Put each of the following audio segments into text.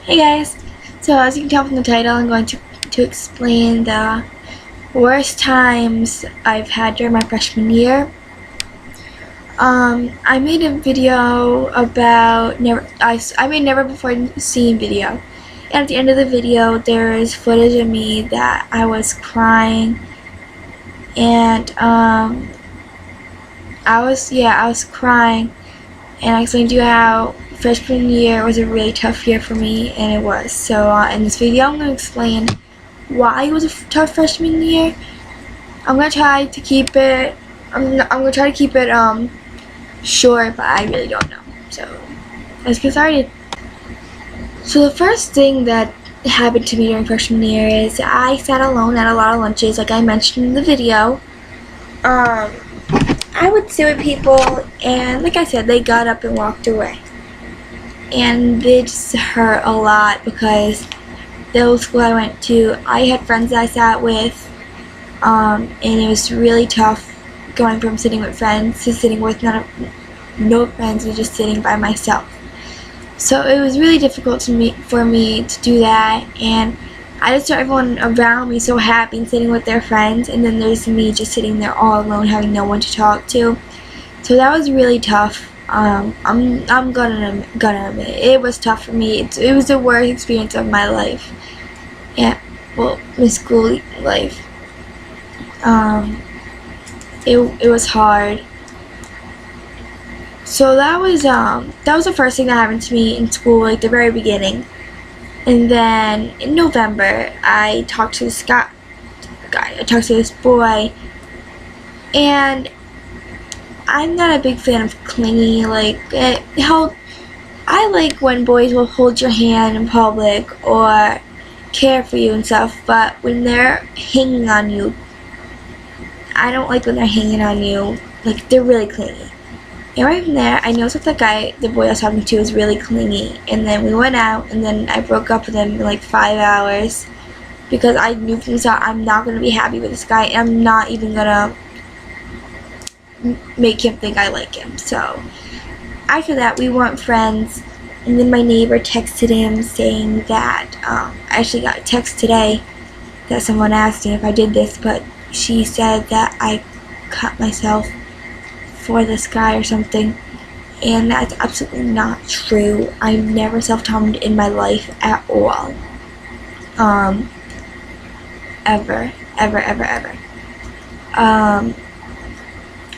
Hey guys, so as you can tell from the title, I'm going to explain the worst times I've had during my freshman year. I made a video about I made never before seen video, and at the end of the video there is footage of me that I was crying, and I was crying, and I explained to you how freshman year was a really tough year for me, and it was. So in this video I'm going to explain why it was a tough freshman year. I'm going to try to keep it short, but I really don't know. So let's get started. So the first thing that happened to me during freshman year is I sat alone at a lot of lunches, like I mentioned in the video. I would sit with people, and like I said, they got up and walked away. And it just hurt a lot because the old school I went to, I had friends that I sat with, and it was really tough going from sitting with friends to sitting with no friends and just sitting by myself. So it was really difficult for me to do that, and I just saw everyone around me so happy and sitting with their friends, and then there's me just sitting there all alone, having no one to talk to. So that was really tough. I'm gonna admit it was tough for me. It was the worst experience of my life. Yeah, well, my school life. It was hard. So that was the first thing that happened to me in school, like the very beginning. And then in November, I talked to this boy, and I'm not a big fan of clingy. I like when boys will hold your hand in public or care for you and stuff, but when they're hanging on you, I don't like when they're hanging on you. Like, they're really clingy. And right from there, I noticed that the boy I was talking to, was really clingy. And then we went out, and then I broke up with him in like 5 hours because I knew from the start I'm not going to be happy with this guy, and I'm not even going to make him think I like him. So after that, we weren't friends. And then my neighbor texted him saying that, I actually got a text today that someone asked me if I did this, but she said that I cut myself for this guy or something, and that's absolutely not true. I've never self-harmed in my life at all. Ever.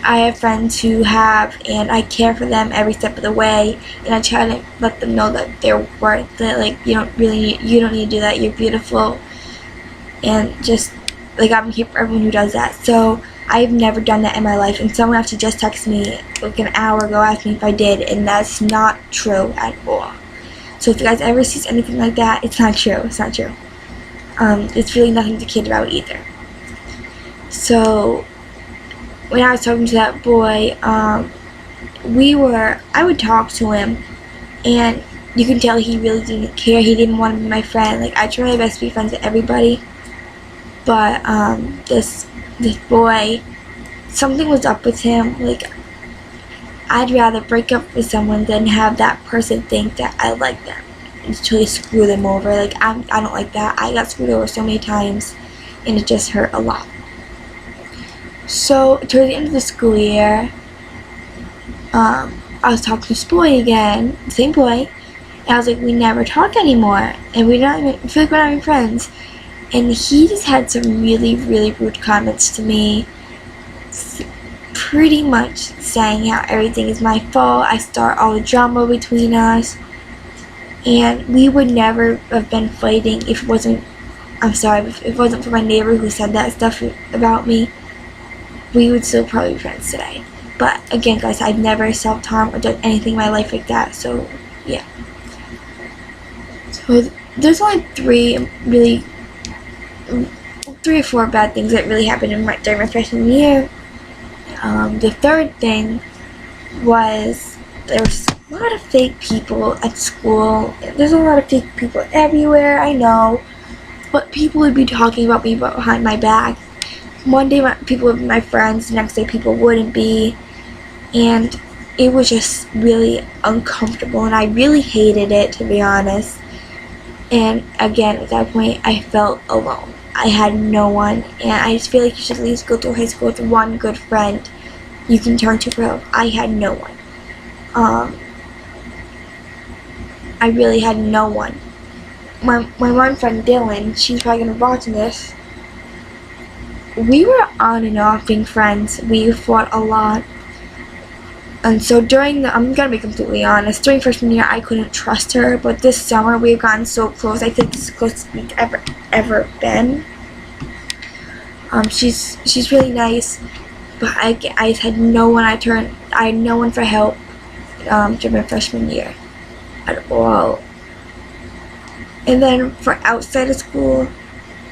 I have friends who have, and I care for them every step of the way, and I try to let them know that they're worth it. Like, you don't need to do that. You're beautiful, and just like, I'm here for everyone who does that. So I've never done that in my life, and someone actually just texted me like an hour ago asking me if I did, and that's not true at all. So if you guys ever see anything like that, it's not true. It's not true. It's really nothing to kid about either. So when I was talking to that boy, I would talk to him, and you can tell he really didn't care. He didn't want to be my friend. Like, I try my best to be friends with everybody, but this boy, something was up with him. Like, I'd rather break up with someone than have that person think that I like them and totally screw them over. Like, I don't like that. I got screwed over so many times, and it just hurt a lot. So toward the end of the school year, I was talking to this boy again, the same boy, and I was like, we never talk anymore, and I feel like we're not even friends. And he just had some really, really rude comments to me, pretty much saying how everything is my fault. I start all the drama between us, and we would never have been fighting if it wasn't for my neighbor who said that stuff about me. We would still probably be friends today. But again, guys, I've never self-harmed or done anything in my life like that, so yeah. So there's only three or four bad things that really happened during my freshman year. The third thing was there was a lot of fake people at school. There's a lot of fake people everywhere, I know, but people would be talking about me behind my back. One day people would be my friends, the next day people wouldn't be, and it was just really uncomfortable, and I really hated it, to be honest. And again, at that point, I felt alone. I had no one, and I just feel like you should at least go through high school with one good friend you can turn to for help. I had no one. I really had no one. My one friend Dylan, she's probably gonna be watching this. We were on and off being friends. We fought a lot. And so I'm gonna be completely honest, during freshman year I couldn't trust her, but this summer we've gotten so close. I think it's the closest we've ever been. She's really nice, but I had no one I had no one for help during my freshman year at all. And then for outside of school,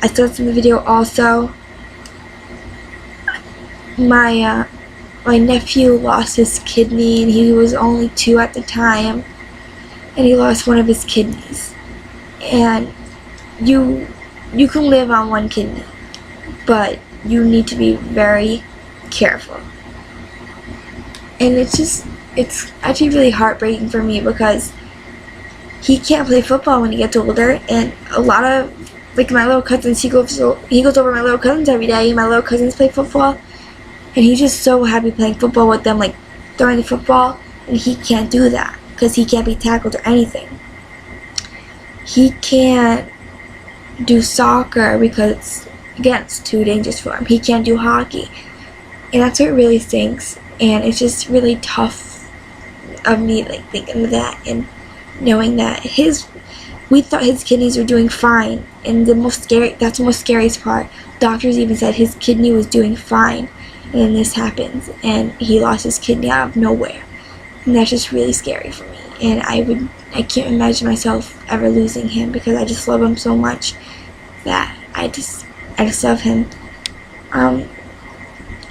I said this in the video also. My nephew lost his kidney, and he was only 2 at the time, and he lost one of his kidneys. And you can live on one kidney, but you need to be very careful. And it's actually really heartbreaking for me because he can't play football when he gets older, and a lot of, like, my little cousins, he goes over my little cousins every day. My little cousins play football, and he's just so happy playing football with them, like, during the football, and he can't do that because he can't be tackled or anything. He can't do soccer because, again, it's too dangerous for him. He can't do hockey, and that's what really stinks. And it's just really tough of me, like, thinking of that and knowing that we thought his kidneys were doing fine, and that's the most scariest part. Doctors even said his kidney was doing fine, and then this happens, and he lost his kidney out of nowhere, and that's just really scary for me. And I can't imagine myself ever losing him because I just love him so much that I just love him.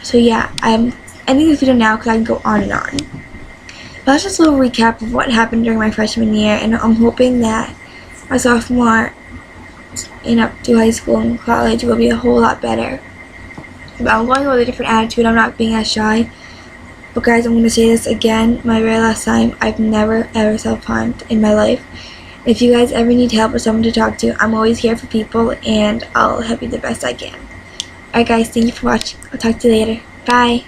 So yeah, I'm ending this video now because I can go on and on. But that's just a little recap of what happened during my freshman year, and I'm hoping that my sophomore and up to high school and college will be a whole lot better. But I'm going with a different attitude. I'm not being as shy. But guys, I'm going to say this again, my very last time. I've never ever self-harmed in my life. If you guys ever need help or someone to talk to, I'm always here for people, and I'll help you the best I can. Alright guys, thank you for watching. I'll talk to you later. Bye.